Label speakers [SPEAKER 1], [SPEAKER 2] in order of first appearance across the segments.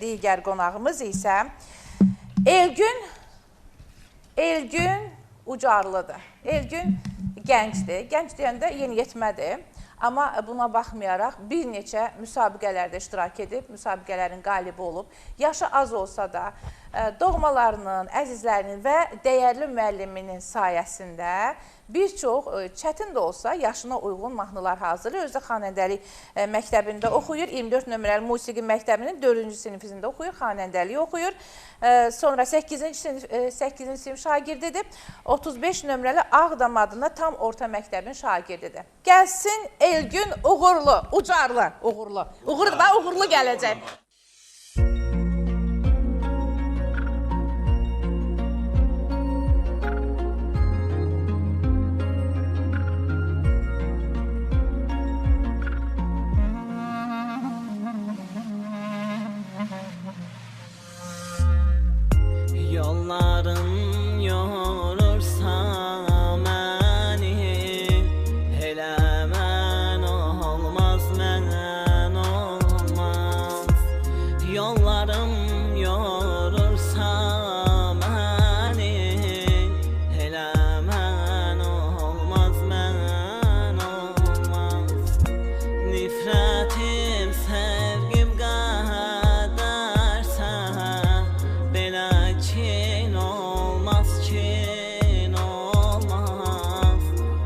[SPEAKER 1] digər qonağımız isə Elgün Ucarlıdır. Elgün gəncdir. Gənc deyəndə yeniyetmədir. Amma buna baxmayaraq bir neçə müsabiqələrdə iştirak edib, müsabiqələrin qalibi olub. Yaşı az olsa da doğmalarının, əzizlərinin və dəyərli müəlliminin sayəsində bir çox çətin də olsa yaşına uyğun mahnılar hazırlayır. Özü də xanəndəlik məktəbində oxuyur. 24 nömrəli musiqi məktəbinin 4-cü sinifində oxuyur, xanəndəlik oxuyur. Sonra 8-ci sinif şagirdidir. 35 nömrəli Ağdam adına tam orta məktəbin şagirdidir. Gəlsin Elgün Uğurlu, Ucarlı, Uğurlu. Uğurlu da uğurlu gələcək.
[SPEAKER 2] Yollarım yorursa məni, elə mən olmaz, mən olmaz. Yollarım yorursa məni, elə mən olmaz, mən olmaz. Nifrətim, sevgim qədərsə, belə kin olmaz, kin olmaz.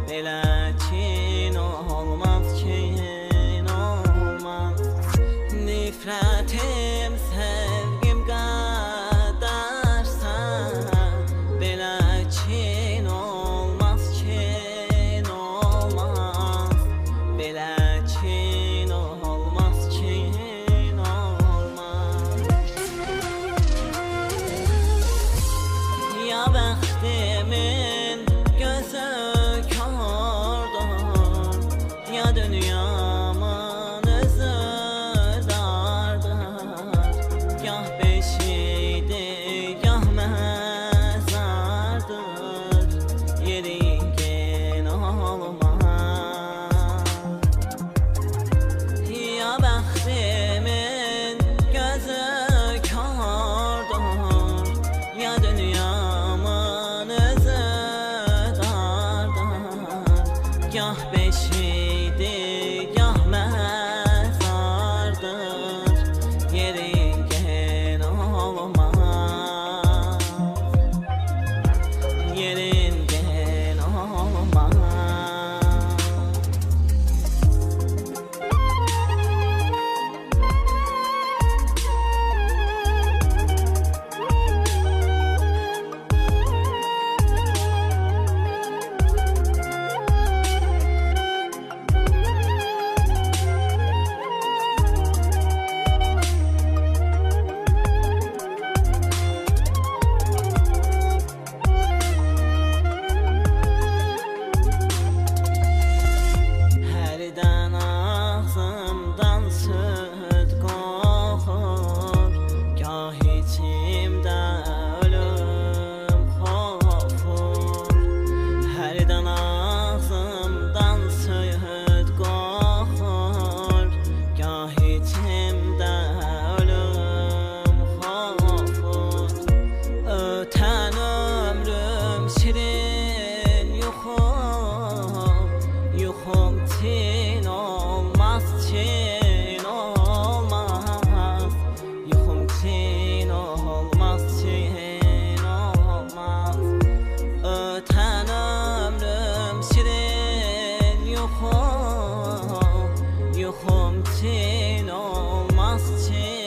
[SPEAKER 2] Belə kin olmaz, kin olmaz. Nifrətim, sevgim qədərsə, belə kin olmaz, kin olmaz. Belə kin olmaz, kin olmaz. Ya bəxtimin gözü kordur, ya dünyamın özü dardır. Gah beşidir, gah məzardır, yerin gen olmaz. Ya bəxtimin gözü kordur, ya dünyamın özü dardır. Gah beşidir, gah məzardır, yerin gen olmaz. Yerin gen olmaz. Hərdən ağzımdan süd qoxur, gah içimdə ölüm xofur. Hərdən ağzımdan süd qoxur, gah içimdə ölüm xofur. Ötən ömrüm şirin yuxum, yuxum tin olmaz, tin olmaz. Yuxum tin olmaz, tin olmaz. Ötən ömrüm şirin yuxum, yuxum tin olmaz, tin